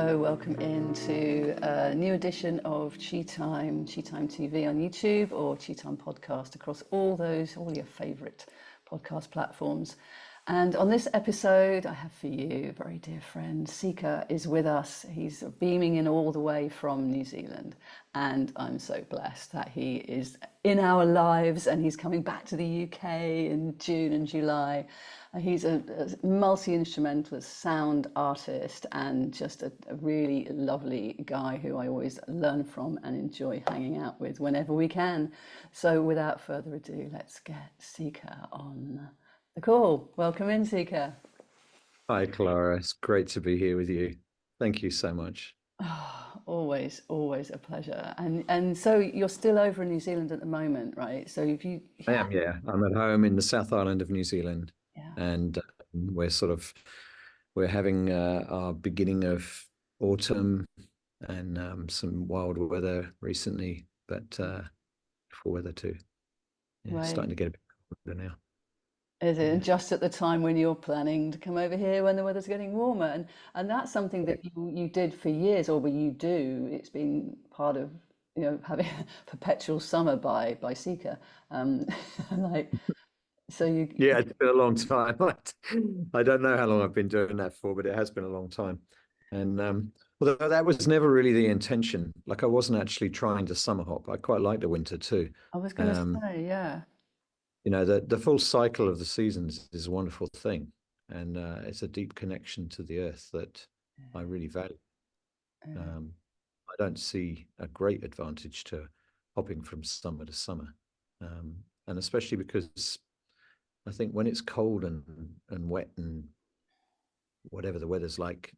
Hello, welcome into a new edition of Chi Time TV on YouTube or Chi Time podcast across all your favourite podcast platforms. And on this episode, I have for you a very dear friend, Sika is with us. He's beaming in all the way from New Zealand. And I'm so blessed that he is in our lives and he's coming back to the UK in June and July. He's a multi-instrumentalist, sound artist, and just a really lovely guy who I always learn from and enjoy hanging out with whenever we can. So without further ado, let's get Sika on the call. Welcome in, Sika. Hi, Clara. It's great to be here with you. Thank you so much. Oh, always a pleasure. And so you're still over in New Zealand at the moment, right? So if you, I am, yeah. I'm at home in the South Island of New Zealand, yeah, and we're having our beginning of autumn and some wild weather recently, but for weather too. Yeah, right. starting to get a bit colder now. Is it? Yeah. And just at the time when you're planning to come over here when the weather's getting warmer, and that's something that you did for years, or you do. It's been part of having perpetual summer by Sika, um, like so you. Yeah, it's been a long time. I don't know how long I've been doing that for, but it has been a long time. And although that was never really the intention, like I wasn't actually trying to summer hop. I quite like the winter too. I was going to Um, say, yeah, the full cycle of the seasons is a wonderful thing, and it's a deep connection to the earth that I really value. yeah, Um, I don't see a great advantage to hopping from summer to summer, and especially because I think when it's cold and wet and whatever the weather's like,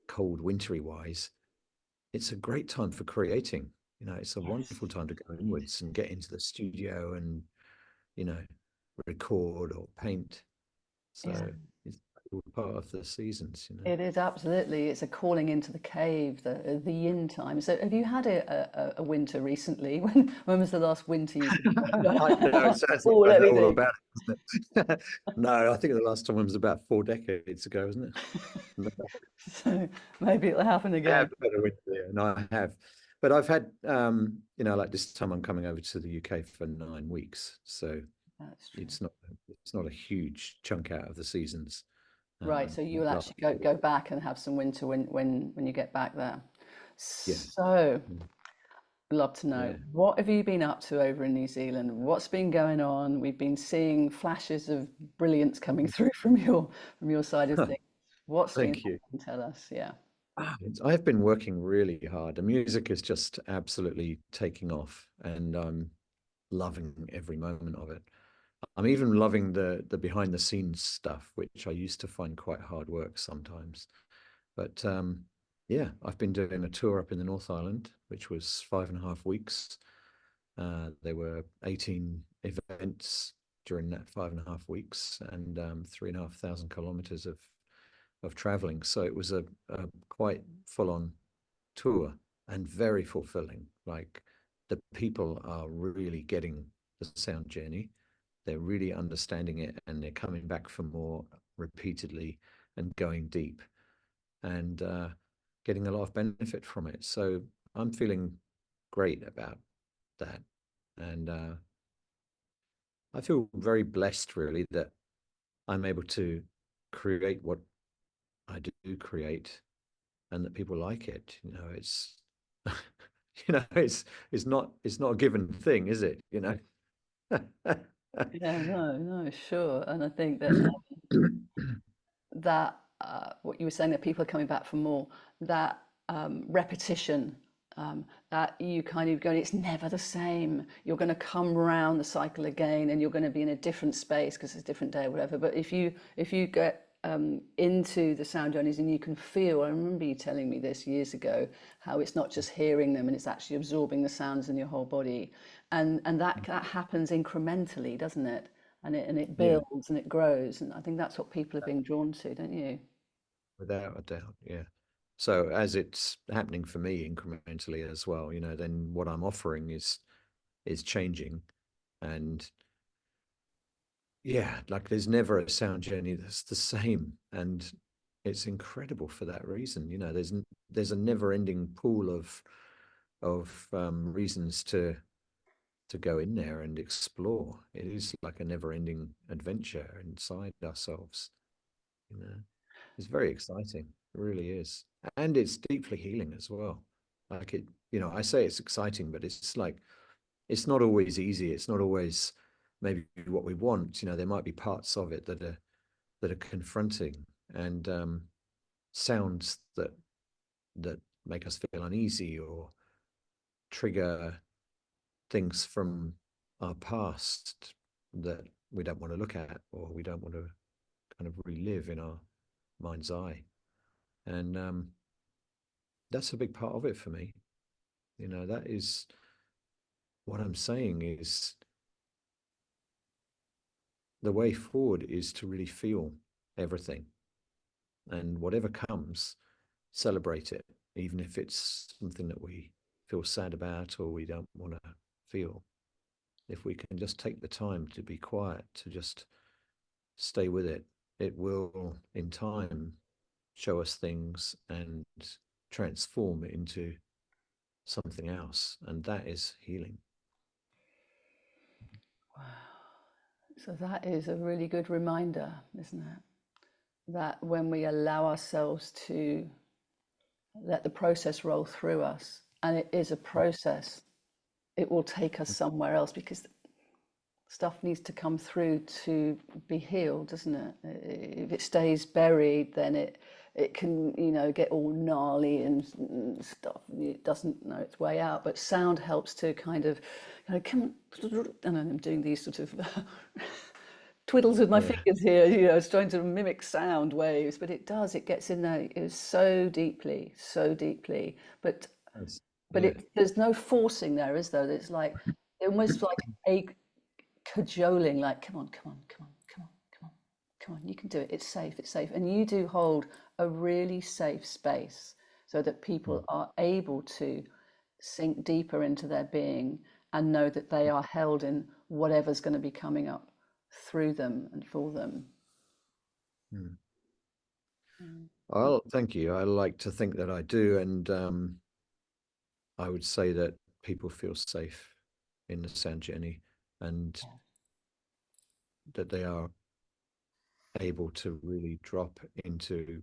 cold, wintry wise, it's a great time for creating. It's a yes, wonderful time to go inwards and get into the studio and, you know, record or paint. yeah. So it's all part of the seasons. It is absolutely. It's a calling into the cave, the yin time. So, have you had a winter recently? When was the last winter you? I know, it sounds Oh, like I let know me all think. about it, doesn't it? No, I think the last time was about 4 decades ago, wasn't it? No, So maybe it'll happen I again. have had a winter, yeah, no, I have. But I've had, like this time I'm coming over to the UK for 9 weeks. So That's true. it's not a huge chunk out of the seasons. Right. So you will Last actually go back and have some winter when you get back there. Yeah, So, love to know, yeah. what have you been up to over in New Zealand? What's been going on? We've been seeing flashes of brilliance coming through from your side of things. What's been Thank you. happening? Tell us. Yeah. I've been working really hard. The music is just absolutely taking off, and I'm loving every moment of it. I'm even loving the behind the scenes stuff, which I used to find quite hard work sometimes. But yeah, I've been doing a tour up in the North Island, which was 5.5 weeks. There were 18 events during that 5.5 weeks, and 3,500 kilometers of traveling. So it was a quite full-on tour and very fulfilling. Like, the people are really getting the sound journey. They're really understanding it, and they're coming back for more repeatedly and going deep and getting a lot of benefit from it. So I'm feeling great about that. And I feel very blessed, really, that I'm able to create what I do create and that people like it. It's not a given thing, is it? Yeah, no, sure. And I think that what you were saying, that people are coming back for more, that repetition, that you kind of go, it's never the same. You're going to come round the cycle again, and you're going to be in a different space because it's a different day or whatever. But if you get into the sound journeys and you can feel, I remember you telling me this years ago, how it's not just hearing them and it's actually absorbing the sounds in your whole body, and that happens incrementally, doesn't it? And it Yeah, builds and it grows, and I think that's what people are being drawn to, don't you? without a doubt. Yeah. So as it's happening for me incrementally as well, then what I'm offering is changing. And yeah, like there's never a sound journey that's the same. And it's incredible for that reason. You know, there's a never-ending pool of reasons to go in there and explore. It is like a never-ending adventure inside ourselves. You know, it's very exciting. It really is, and it's deeply healing as well. Like it, you know, I say it's exciting, but it's like it's not always easy. It's not always maybe what we want. You know, there might be parts of it that are confronting and sounds that make us feel uneasy or trigger things from our past that we don't want to look at or we don't want to kind of relive in our mind's eye. And that's a big part of it for me. You know, that is what I'm saying is the way forward is to really feel everything and whatever comes, celebrate it, even if it's something that we feel sad about or we don't want to feel. If we can just take the time to be quiet, to just stay with it, it will in time show us things and transform it into something else. And that is healing. Wow. So that is a really good reminder, isn't it? That when we allow ourselves to let the process roll through us, and it is a process, it will take us somewhere else because stuff needs to come through to be healed, doesn't it? If it stays buried, then it can, you know, get all gnarly and stuff. It doesn't know its way out. But sound helps to kind of, you know, come on, and I'm doing these sort of twiddles with my Yeah. fingers here, you know, it's trying to mimic sound waves, but it does, it gets in there, it is so deeply, so deeply. But Yeah. there's no forcing there, is there? It's like almost like a cajoling, like, come on, come on, come on, come on, come on, come on, you can do it. It's safe, it's safe. And you do hold a really safe space so that people are able to sink deeper into their being and know that they are held in whatever's going to be coming up through them and for them. Mm. Mm. Well, thank you. I like to think that I do. And I would say that people feel safe in the sound journey and that they are able to really drop into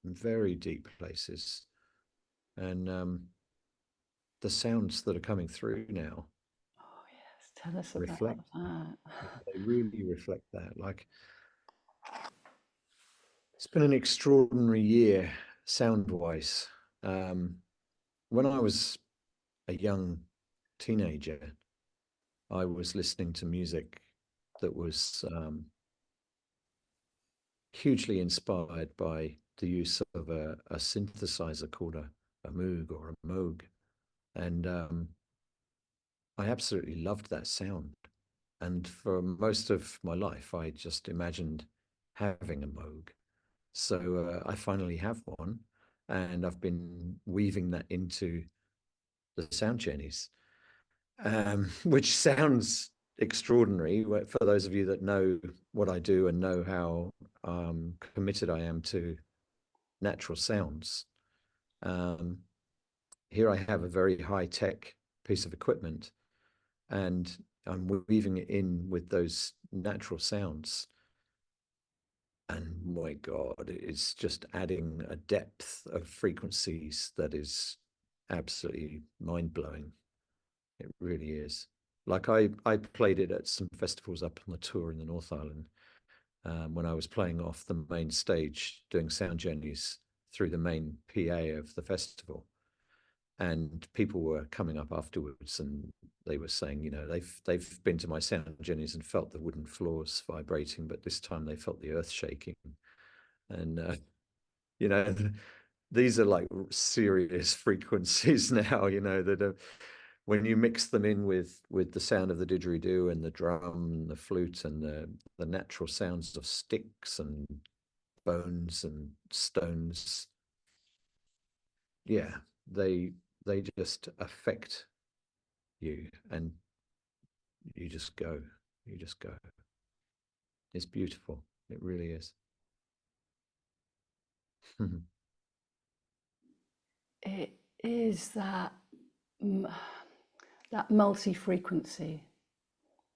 very deep places. And the sounds that are coming through now Oh, yes. Tell us about reflect, that. they really reflect that. Like it's been an extraordinary year sound wise. When I was a young teenager, I was listening to music that was hugely inspired by the use of a synthesizer called a Moog or a Moog. And I absolutely loved that sound. And for most of my life, I just imagined having a Moog. So I finally have one, and I've been weaving that into the sound journeys, which sounds extraordinary for those of you that know what I do and know how committed I am to natural sounds. Um, Here I have a very high tech piece of equipment, and I'm weaving it in with those natural sounds. And my God, it's just adding a depth of frequencies that is absolutely mind blowing. It really is. Like I played it at some festivals up on the tour in the North Island when I was playing off the main stage, doing sound journeys through the main PA of the festival. And people were coming up afterwards and they were saying, you know, they've been to my sound journeys and felt the wooden floors vibrating, but this time they felt the earth shaking. And you know, these are like serious frequencies now, you know, that are, when you mix them in with the sound of the didgeridoo and the drum and the flute and the natural sounds of sticks and bones and stones, yeah, they just affect you and you just go, you just go. It's beautiful. It really is. It is that that multi-frequency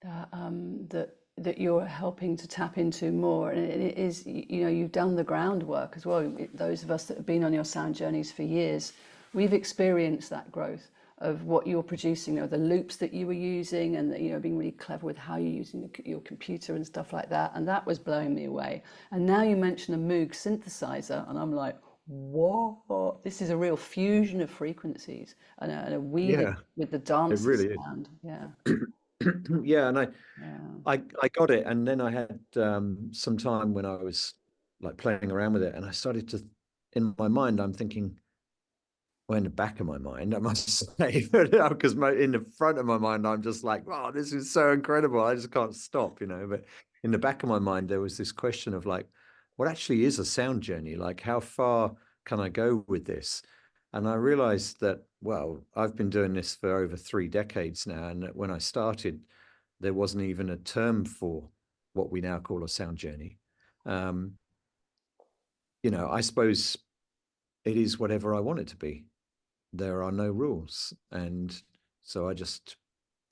that you're helping to tap into more, and it is, you know, you've done the groundwork as well. Those of us that have been on your sound journeys for years, we've experienced that growth of what you're producing, you know, the loops that you were using, and you know, being really clever with how you're using your computer and stuff like that, and that was blowing me away. And now you mention a Moog synthesizer, and I'm like, what? This is a real fusion of frequencies, and a weaving Yeah, with the it dancers really sound. Yeah, is. Yeah, and yeah. I got it, and then I had some time when I was like playing around with it, and I started to, in my mind, I'm thinking, well, in the back of my mind, I must say, because in the front of my mind, I'm just like, wow, this is so incredible. I just can't stop, you know. But in the back of my mind, there was this question of like, what actually is a sound journey? Like, how far can I go with this? And I realized that, well, I've been doing this for over 3 decades now. And that when I started, there wasn't even a term for what we now call a sound journey. Um, you know, I suppose it is whatever I want it to be. There are no rules. And so I just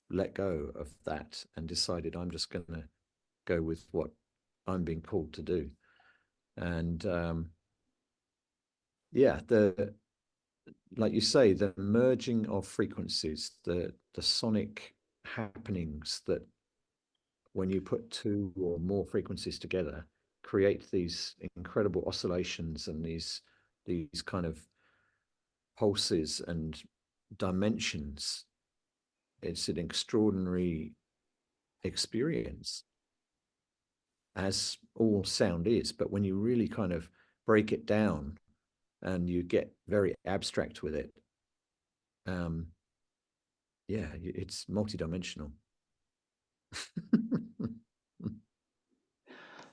let go of that and decided I'm just going to go with what I'm being called to do. And yeah, like you say, the merging of frequencies, the sonic happenings that when you put two or more frequencies together, create these incredible oscillations and these kind of pulses and dimensions. It's an extraordinary experience, as all sound is. But when you really kind of break it down and you get very abstract with it, um, yeah, it's multidimensional.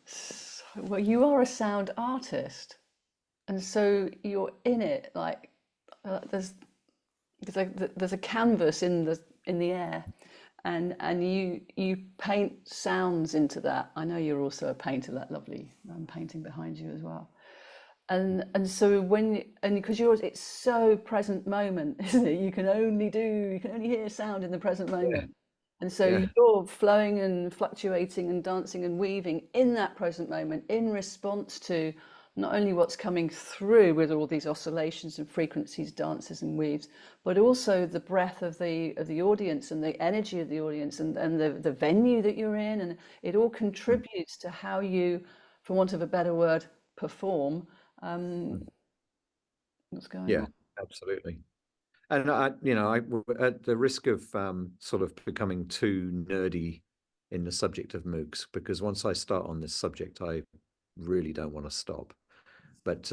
So, well, you are a sound artist, and so you're in it. Like there's a canvas in the air, and you paint sounds into that. I know you're also a painter. That lovely painting behind you as well. And so and because yours, it's so present moment, isn't it? You can only hear sound in the present Yeah, moment. And so yeah. you're flowing and fluctuating and dancing and weaving in that present moment in response to not only what's coming through with all these oscillations and frequencies, dances and weaves, but also the breath of the audience and the energy of the audience, and the venue that you're in. And it all Mm, contributes to how you, for want of a better word, perform mm. what's going Yeah, on. absolutely. And you know, at the risk of sort of becoming too nerdy in the subject of MOOCs, because once I start on this subject, I really don't want to stop. But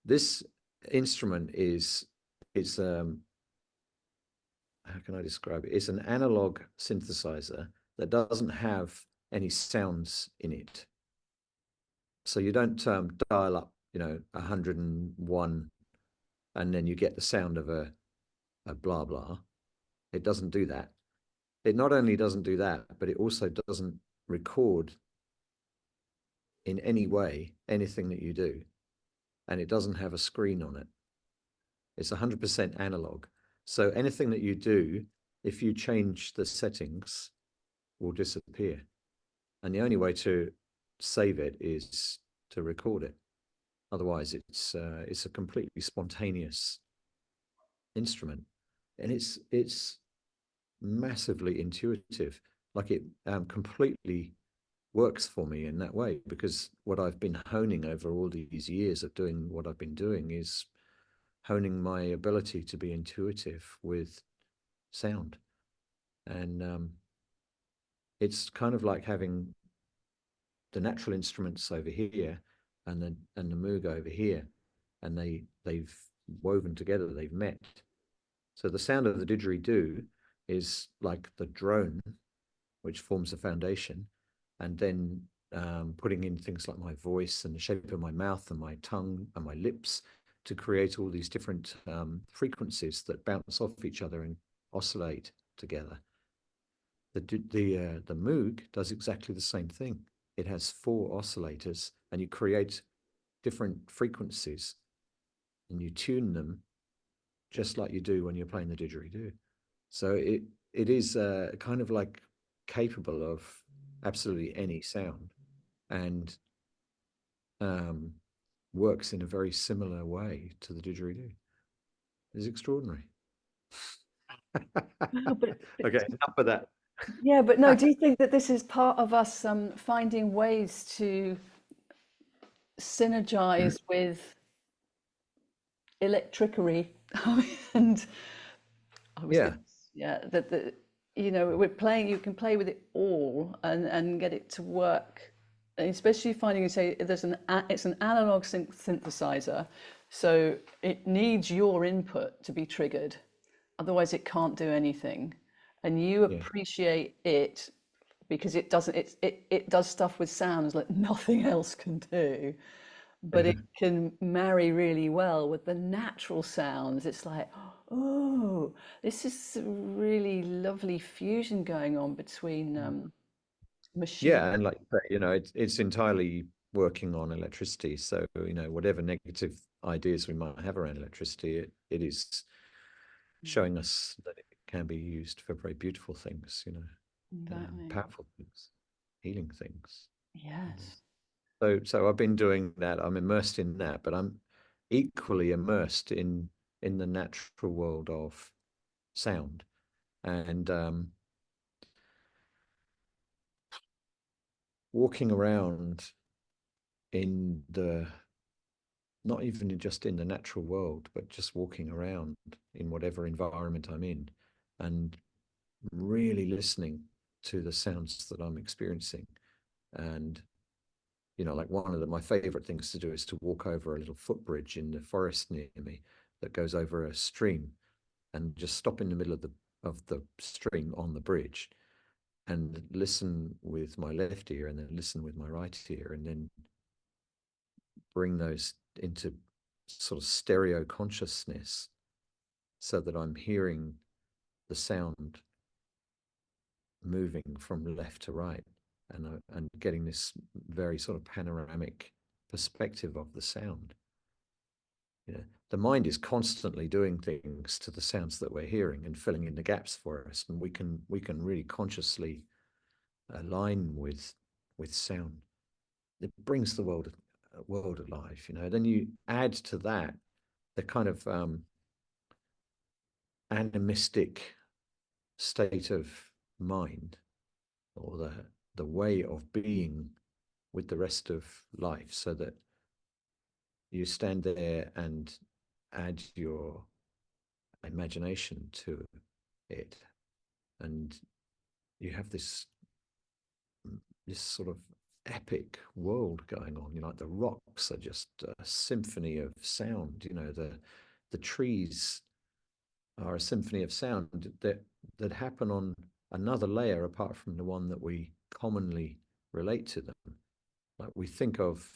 this instrument is how can I describe it? It's an analog synthesizer that doesn't have any sounds in it. So you don't dial up, you know, 101, and then you get the sound of a blah blah. It doesn't do that. It not only doesn't do that, but it also doesn't record in any way anything that you do. And it doesn't have a screen on it. It's 100% analog. So anything that you do, if you change the settings, will disappear. And the only way to save it is to record it. Otherwise, it's a completely spontaneous instrument, and it's massively intuitive. Like it completely works for me in that way, because what I've been honing over all these years of doing what I've been doing is honing my ability to be intuitive with sound. And it's kind of like having the natural instruments over here and the Moog over here, and they've woven together, they've met. So the sound of the didgeridoo is like the drone, which forms the foundation, and then putting in things like my voice and the shape of my mouth and my tongue and my lips to create all these different frequencies that bounce off each other and oscillate together. The Moog does exactly the same thing. It has 4 oscillators, and you create different frequencies, and you tune them just like you do when you're playing the didgeridoo. So it is kind of like capable of absolutely any sound, and works in a very similar way to the didgeridoo. It's extraordinary. Well, Okay, enough of that. yeah, but no, do you think that this is part of us finding ways to synergize with electricery? And I was Yeah, going to, yeah, that you know, we're playing, you can play with it all and get it to work. And especially finding, you say, it's an analog synthesizer, so it needs your input to be triggered. Otherwise, it can't do anything. And you yeah, appreciate it because it doesn't, it does stuff with sounds like nothing else can do, but yeah, it can marry really well with the natural sounds. It's like, oh, this is a really lovely fusion going on between machine. yeah. And like you know, it's entirely working on electricity. So you know, whatever negative ideas we might have around electricity, it is showing us that it can be used for very beautiful things. You know, Exactly. powerful things, healing things. Yes. So I've been doing that. I'm immersed in that, but I'm equally immersed in the natural world of sound, and walking around in the not even just in the natural world, but just walking around in whatever environment I'm in, and really listening to the sounds that I'm experiencing. And you know, like one of my favorite things to do is to walk over a little footbridge in the forest near me that goes over a stream, and just stop in the middle of the stream on the bridge and listen with my left ear and then listen with my right ear, and then bring those into sort of stereo consciousness so that I'm hearing the sound moving from left to right, and getting this very sort of panoramic perspective of the sound. You know, the mind is constantly doing things to the sounds that we're hearing and filling in the gaps for us, and we can really consciously align with sound. It brings the world alive. You know, then you add to that the kind of animistic state of mind, or the way of being with the rest of life, so that you stand there and add your imagination to it, and you have this sort of epic world going on. You know, like the rocks are just a symphony of sound. You know, the trees are a symphony of sound that happen on another layer apart from the one that we commonly relate to them. Like we think of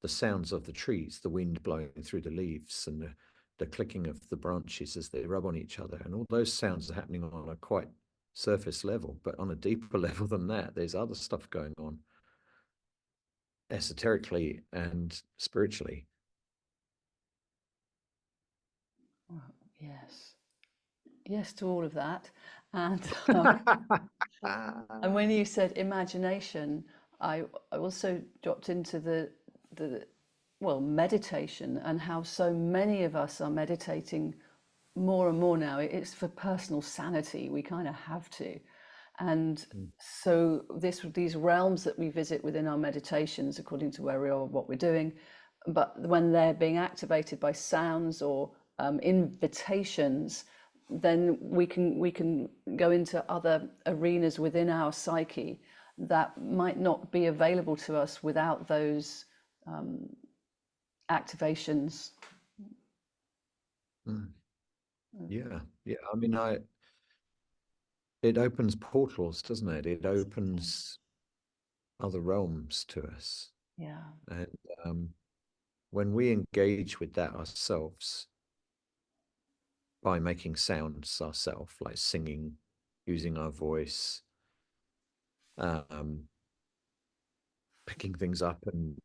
the sounds of the trees, the wind blowing through the leaves, and the clicking of the branches as they rub on each other, and all those sounds are happening on a quite surface level. But on a deeper level than that, there's other stuff going on esoterically and spiritually. Oh, yes. Yes to all of that. And and when you said imagination, I also dropped into the well, meditation, and how so many of us are meditating more and more now. It's for personal sanity. We kind of have to. And so these realms that we visit within our meditations, according to where we are, what we're doing, but when they're being activated by sounds or invitations, then we can go into other arenas within our psyche that might not be available to us without those activations. Mm. Yeah, yeah. I mean, it opens portals, doesn't it? It opens other realms to us, Yeah. and when we engage with that ourselves by making sounds ourselves, like singing, using our voice, um, picking things up and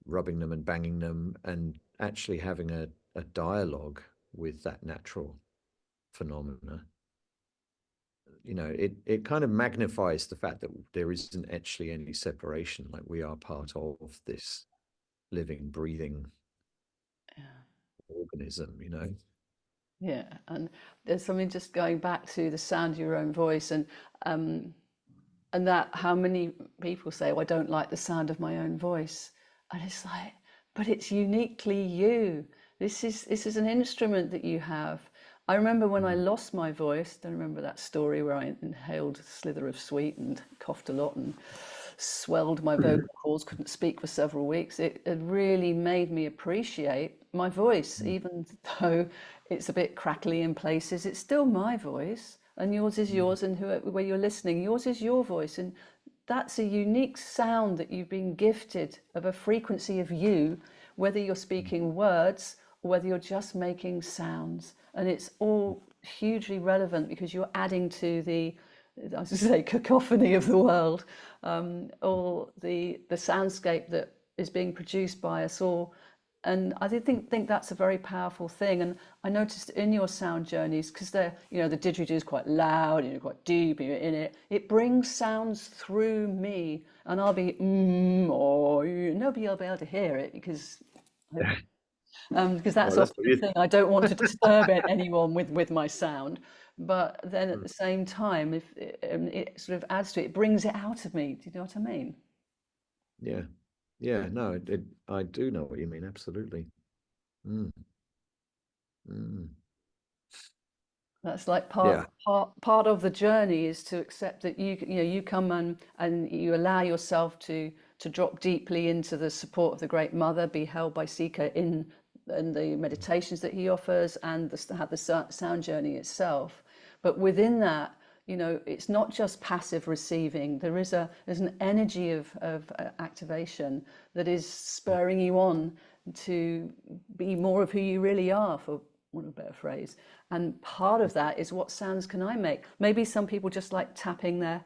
rubbing them and banging them, and actually having a dialogue with that natural phenomena, it kind of magnifies the fact that there isn't actually any separation. Like, we are part of this living, breathing organism, Yeah, and there's something just going back to the sound of your own voice, and that how many people say, "Oh, I don't like the sound of my own voice," and it's like, but it's uniquely you. This is an instrument that you have. I remember when I lost my voice. Don't remember that story where I inhaled a slither of sweet and coughed a lot and swelled my vocal cords, couldn't speak for several weeks. It really made me appreciate my voice, even though it's a bit crackly in places. It's still my voice, and yours is yours, and where you're listening, yours is your voice, and that's a unique sound that you've been gifted, of a frequency of you, whether you're speaking words or whether you're just making sounds. And it's all hugely relevant because you're adding to the, I was going to say, cacophony of the world, or the soundscape that is being produced by us all. And I did think that's a very powerful thing. And I noticed in your sound journeys, because they're, the didgeridoo is quite loud, quite deep, you're in it. It brings sounds through me, and I'll be or nobody will be able to hear it because that's Well, that's often what the you thing. I don't want to disturb anyone with my sound, but then at the same time, if it sort of adds to it, it brings it out of me. Do you know what I mean? Yeah. Yeah, no, I do know what you mean. Absolutely. Mm. Mm. That's like Yeah. part of the journey, is to accept that you come and you allow yourself to drop deeply into the support of the Great Mother, be held by Sika in the meditations that he offers, and have the sound journey itself. But within that, it's not just passive receiving. There's an energy of activation that is spurring you on to be more of who you really are, for want of a better phrase. And part of that is, what sounds can I make? Maybe some people just like tapping their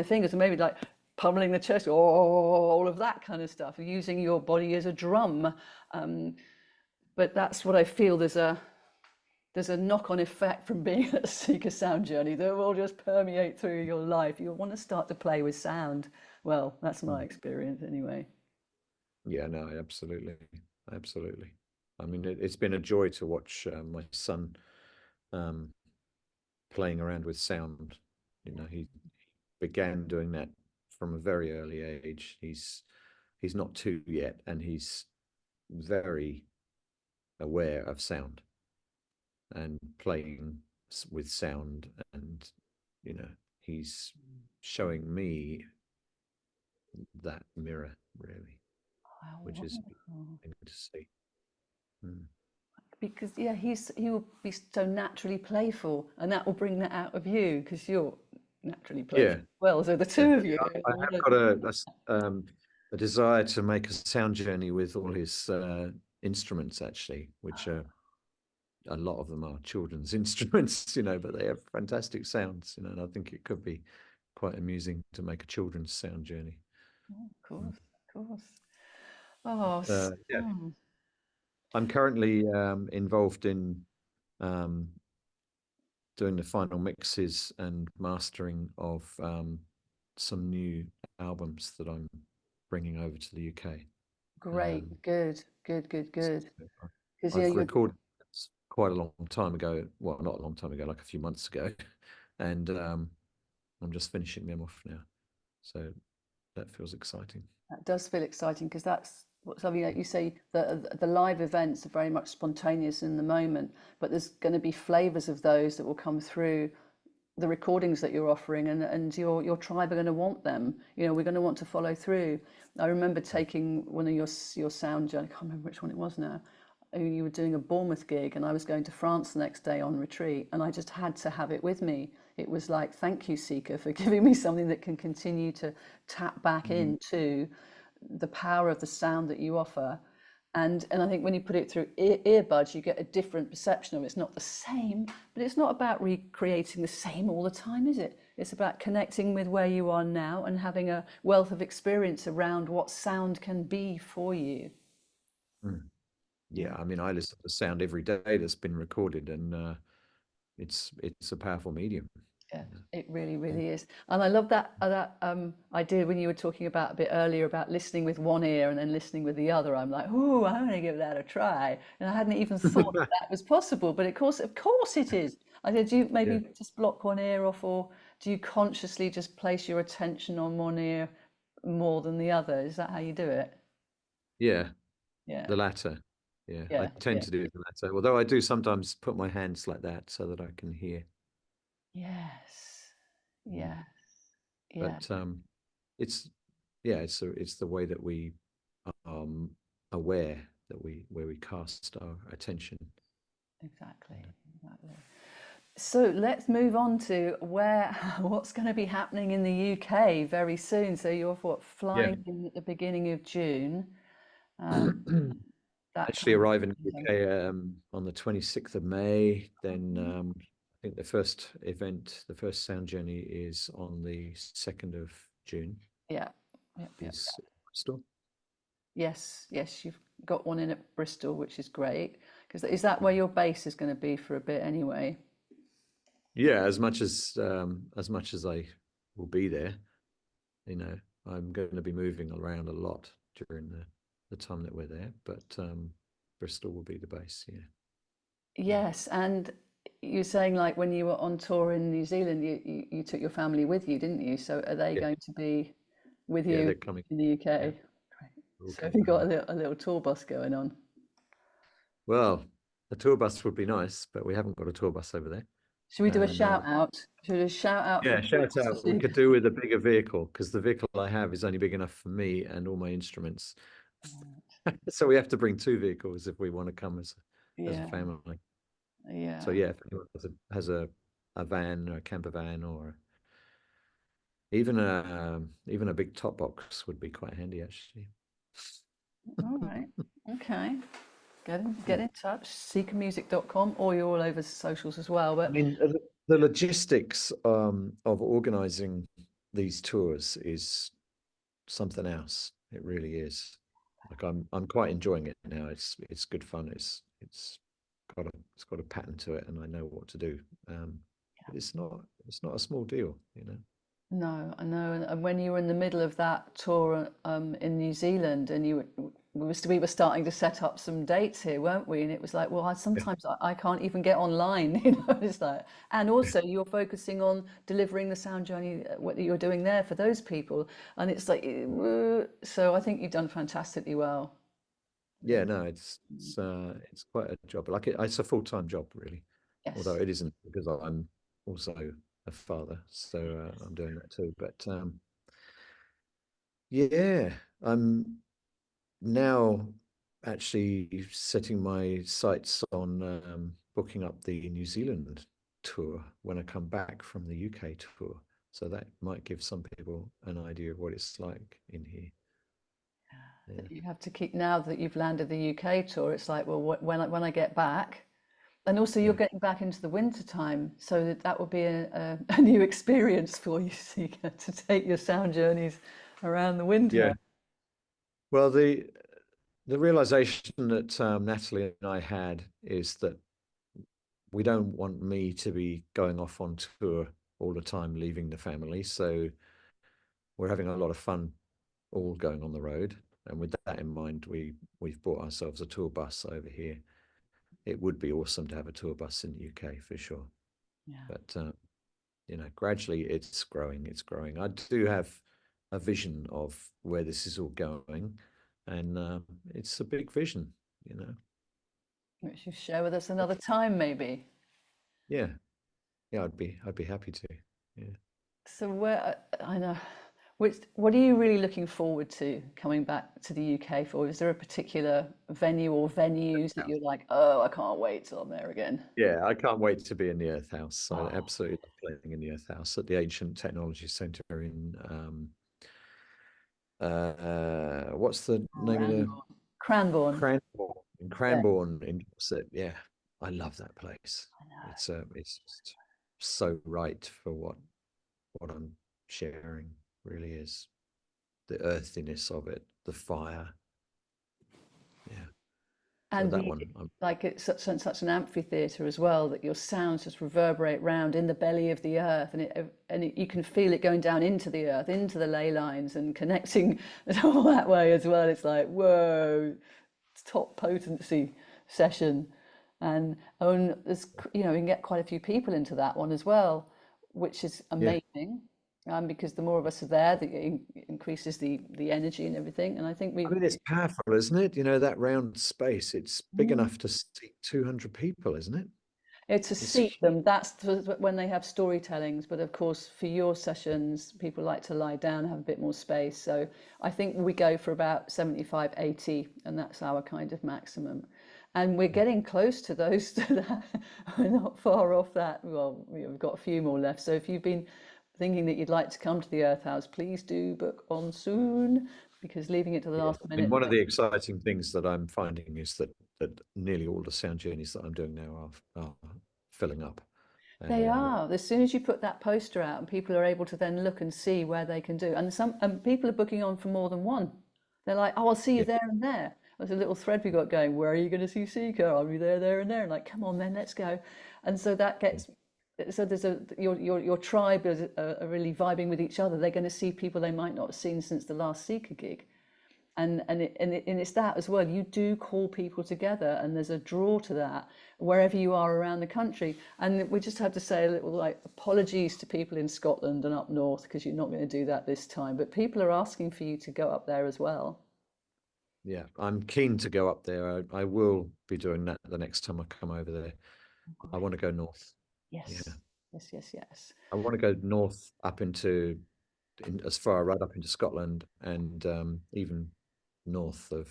fingers, and maybe like pummeling the chest, or all of that kind of stuff, using your body as a drum. But that's what I feel. There's a knock-on effect from being at a Seeker sound journey that will just permeate through your life. You'll want to start to play with sound. Well, that's my experience anyway. Yeah, no, absolutely. Absolutely. I mean, it's been a joy to watch my son um, playing around with sound. He began doing that from a very early age. He's not two yet, and he's very aware of sound and playing with sound, and he's showing me that mirror, really, Wow, which is wonderful. interesting to see. Mm. Because he will be so naturally playful, and that will bring that out of you because you're naturally playful Yeah, as well. So the yeah. two of you. I have got a desire to make a sound journey with all his instruments, actually, which are, a lot of them are children's instruments, but they have fantastic sounds, and I think it could be quite amusing to make a children's sound journey. Oh, of course, of course. Oh, Yeah, sound. I'm currently involved in um, doing the final mixes and mastering of some new albums that I'm bringing over to the UK. Great, good, good, good, good. So Because I've you're recorded this quite a long time ago. Well, not a long time ago, like a few months ago, and I'm just finishing them off now. So that feels exciting. that does feel exciting, because that's what something that you say, the live events are very much spontaneous in the moment, but there's going to be flavors of those that will come through the recordings that you're offering, and your tribe are going to want them. We're going to want to follow through. I remember taking one of your sound journey. I can't remember which one it was now. You were doing a Bournemouth gig, and I was going to France the next day on retreat, and I just had to have it with me. It was like, thank you, Sika, for giving me something that can continue to tap back into the power of the sound that you offer. And I think when you put it through earbuds, you get a different perception of it. It's not the same, but it's not about recreating the same all the time, is it? It's about connecting with where you are now and having a wealth of experience around what sound can be for you. Mm. Yeah. Yeah, I mean, I listen to sound every day that's been recorded, and it's a powerful medium. Yeah, You know? it really, Yeah. really is. And I love that idea when you were talking about a bit earlier about listening with one ear and then listening with the other. I'm like, oh, I'm going to give that a try. And I hadn't even thought that, that was possible, but of course it is. I said, do you Yeah. maybe just block one ear off, or do you consciously just place your attention on one ear more than the other? Is that how you do it? Yeah, Yeah, the latter. Yeah, I yeah, tend yeah. to do the latter, although I do sometimes put my hands like that so that I can hear. Yes, Mm. yes, yeah, But it's yeah, it's the way that we um aware that we where we cast our attention. exactly, You know? exactly. So let's move on to where what's going to be happening in the UK very soon. So you're what, Yeah. flying in at the beginning of June. Um, that Actually kind of arrive in the thing. UK on the 26th of May. Then I think the first sound journey is on the 2nd of June. Yeah, yep, yep. Is Bristol. Yes, yes, you've got one in at Bristol, which is great. Because is that where your base is going to be for a bit anyway? Yeah, as much as I will be there, you know, I'm going to be moving around a lot during the time that we're there. But Bristol will be the base. Yeah. Yes, and you're saying like when you were on tour in New Zealand, you took your family with you, didn't you? So are they Yeah. going to be with Yeah, you they're coming. in the Yeah, UK? Great. we're all So have coming you got home. a little tour bus going on? Well, a tour bus would be nice, but we haven't got a tour bus over there. Should we do a And shout out? Should we do a shout out for yeah, shout Brits to out. We see? could do with a bigger vehicle because the vehicle I have is only big enough for me and all my instruments. So we have to bring two vehicles if we want to come as a Yeah, family. So yeah. yeah, if anyone has a van or a camper van or even a big top box would be quite handy actually. All right. Okay. Yeah. Get in touch. Sikamusic.com, or you're all over socials as well. I But mean, the logistics of organizing these tours is something else. It really is. Like I'm quite enjoying it now. It's good fun. It's got a pattern to it, and I know what to do. But it's not a small deal, you know. no, I know. And when you were in the middle of that tour in New Zealand, and we were starting to set up some dates here, weren't we? And it was like, well, Yeah. sometimes I can't even get online, you know. It's like, and also you're focusing on delivering the sound journey, what you're doing there for those people, and it's like, so I think you've done fantastically well. Yeah, no, it's quite a job. It's a full-time job, really. Although Yes. it isn't because I'm also a father, so I'm doing that too. But yeah, I'm now actually setting my sights on booking up the New Zealand tour when I come back from the UK tour. So that might give some people an idea of what it's like in here. Yeah. That you have to keep now that you've landed the UK tour. It's like, well, when I get back, and also you're Yeah. getting back into the winter time, so that will be a new experience for you, Sika, to take your sound journeys around the winter. Yeah. Well, the realization that Natalie and I had is that we don't want me to be going off on tour all the time, leaving the family. So we're having a lot of fun all going on the road. And with that in mind, we've bought ourselves a tour bus over here. It would be awesome to have a tour bus in the UK for sure. Yeah, But you know, gradually it's growing. It's growing. I do have a vision of where this is all going, and it's a big vision. You know. which you share with us another time, maybe. Yeah. Yeah. I'd be happy to. Yeah. So where I know, what are you really looking forward to coming back to the UK for? Is there a particular venue or venues that you're like, oh, I can't wait till I'm there again? Yeah, I can't wait to be in the Earth House. I Oh, absolutely love playing in the Earth House at the Ancient Technology Centre in what's the name of the Cranbourne. Cranbourne. Cranbourne in Yeah. Cranbourne in Dorset. Yeah, I love that place. It's just so right for what. what I'm sharing really is the earthiness of it, the fire. Yeah. So And that the one, like it's such an amphitheater as well that your sounds just reverberate round in the belly of the earth, and you can feel it going down into the earth, into the ley lines, and connecting all that way as well. It's like whoa, it's top potency session, and there's you can get quite a few people into that one as well, which is yeah. amazing. Because the more of us are there, it increases the energy and everything. And I think I mean, it's powerful, isn't it? You know, that round space, it's big Mm. enough to seat 200 people, isn't it? To It's seat them, that's when they have storytellings. But of course, for your sessions, people like to lie down, have a bit more space. So I think we go for about 75, 80, and that's our kind of maximum. And we're getting close to those. To that. We're not far off that. Well, we've got a few more left. So if you've been thinking that you'd like to come to the Earth House, please do book on soon, because leaving it to the yeah. last I mean, minute. one of the exciting things that I'm finding is that nearly all the sound journeys that I'm doing now are filling up. They And are. As soon as you put that poster out, and people are able to then look and see where they can do, and people are booking on for more than one. They're like, "Oh, I'll see you yeah, there and there." There's a little thread we got going. Where are you going to see Sika? I'll be there, there, and there. And like, come on, then let's go. And so that yeah, gets. So there's your tribe are really vibing with each other. They're going to see people they might not have seen since the last Sika gig. And it's that as well. You do call people together, and there's a draw to that wherever you are around the country. And we just have to say a little like apologies to people in Scotland and up north, because you're not going to do that this time. But people are asking for you to go up there as well. yeah. I'm keen to go up there. I will be doing that the next time I come over there. I want to go north. Yeah, Yes, yes, yes, yes. I want to go north up as far right up into Scotland and even north of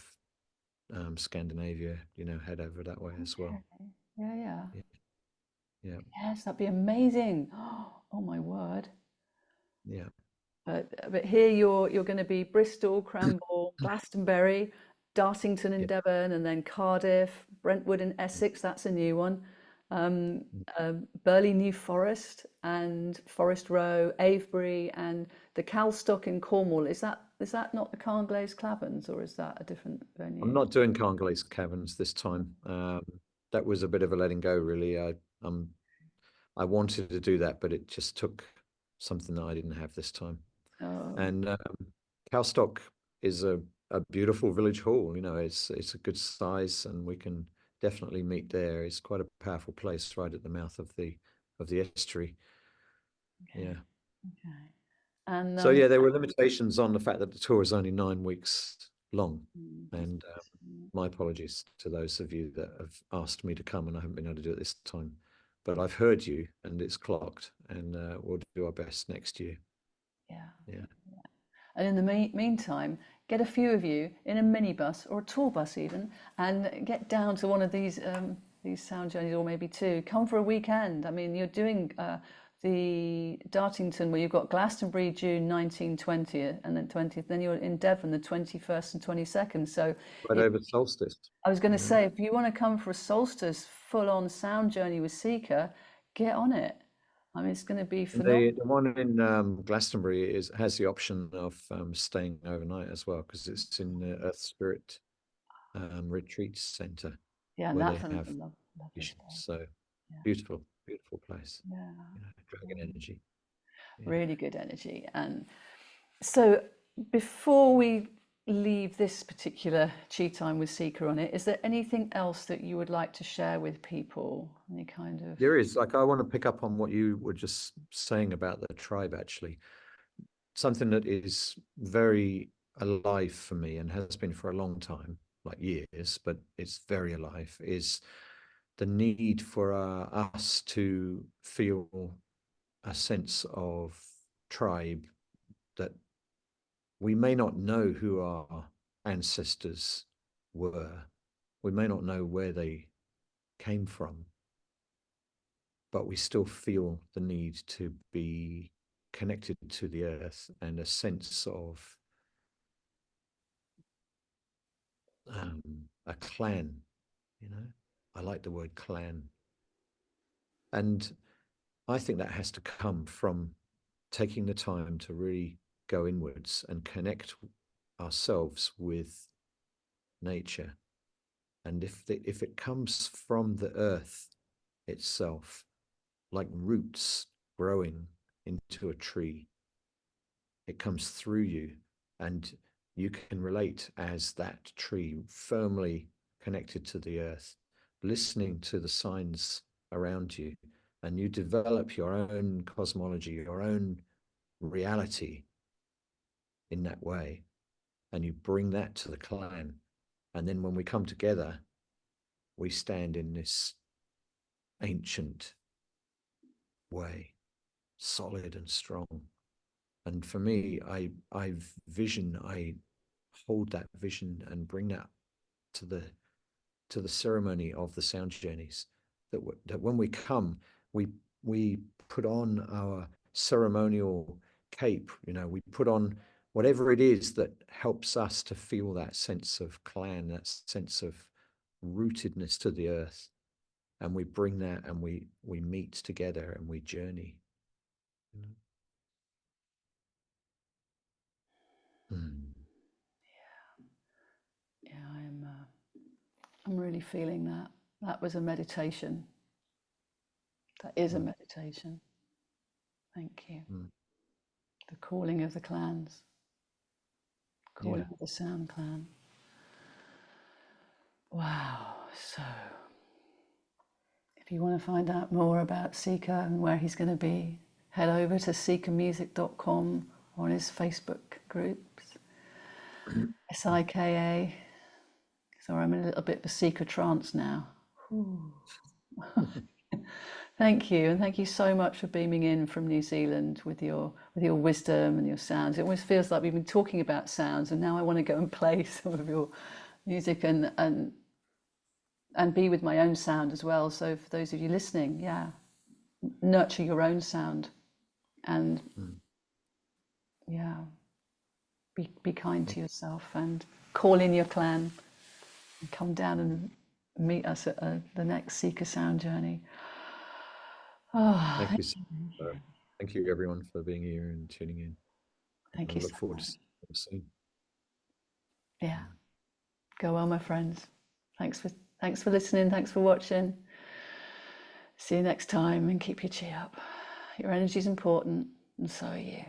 Scandinavia. You know, head over that way as well. Okay. Yeah, yeah. Yeah, yeah, Yes, that'd be amazing. Oh my word. yeah, But here you're going to be Bristol, Cranbourne, Glastonbury, Dartington in yeah. Devon, and then Cardiff, Brentwood in Essex. That's a new one. Burley New Forest and Forest Row, Avebury, and the Calstock in Cornwall. Is that not the Carnglaze Clavens, or is that a different I'm venue? not doing Carnglaze Caverns this time. That was a bit of a letting go, really. I wanted to do that, but it just took something that I didn't have this time. Oh, And Cowstock is a beautiful village hall. You know, it's a good size, and we can definitely meet there. It's quite a powerful place right at the mouth of the estuary. okay, Yeah. okay. And So yeah, there were limitations on the fact that the tour is only 9 weeks long, that's and my apologies to those of you that have asked me to come and I haven't been able to do it this time. But I've heard you, and it's clocked, and we'll do our best next year. yeah. Yeah, And in the meantime, get a few of you in a minibus or a tour bus even, and get down to one of these sound journeys, or maybe two. Come for a weekend. I mean, you're doing the Dartington, where you've got Glastonbury June 19th, 20th, and then 20th. Then you're in Devon the 21st and 22nd. So right if over solstice. I was going to You know, say, if you want to come for a solstice full-on sound journey with Sika, get on it. I mean, it's going to be and phenomenal. the one in Glastonbury has the option of staying overnight as well because it's in the Earth Spirit Retreat Center Yeah, and where that's they a have lovely visions. place. So Yeah, beautiful, beautiful place. yeah. You know, dragon energy. Yeah. Really good energy. And so before we leave this particular tea time with Seeker on it, is there anything else that you would like to share with people? Any kind of There is, like, I want to pick up on what you were just saying about the tribe, actually. Something that is very alive for me and has been for a long time, like years, but it's very alive, is the need for us to feel a sense of tribe that we may not know who our ancestors were. We may not know where they came from, but we still feel the need to be connected to the earth and a sense of a clan, you know. I like the word clan. And I think that has to come from taking the time to really go inwards and connect ourselves with nature. And if it comes from the earth itself, like roots growing into a tree, it comes through you, and you can relate as that tree, firmly connected to the earth, listening to the signs around you, and you develop your own cosmology, your own reality in that way, and you bring that to the clan. And then when we come together, we stand in this ancient way, solid and strong. And for me, I hold that vision and bring that to the ceremony of the sound journeys. That when we come, we put on our ceremonial cape. We put on whatever it is that helps us to feel that sense of clan, that sense of rootedness to the earth, and we bring that, and we meet together and we journey. Yeah, I'm really feeling that. That was a meditation. That is a meditation. Thank you. The calling of the clans, calling of the sound clan. Wow. So if you want to find out more about Sika and where he's going to be, head over to sikamusic.com or on his Facebook groups. Sika. Sorry, I'm in a little bit of a Sika trance now. Thank you, and thank you so much for beaming in from New Zealand with your wisdom and your sounds. It always feels like we've been talking about sounds, and now I want to go and play some of your music and be with my own sound as well. So for those of you listening, yeah, nurture your own sound, and yeah, be kind to yourself, and call in your clan, and come down and meet us at the next Seeker Sound journey. Thank you. Thank you, everyone, for being here and tuning in. Thank you. I look forward to seeing you soon. Yeah. Go well, my friends. Thanks for listening. Thanks for watching. See you next time, and keep your chi up. Your energy is important, and so are you.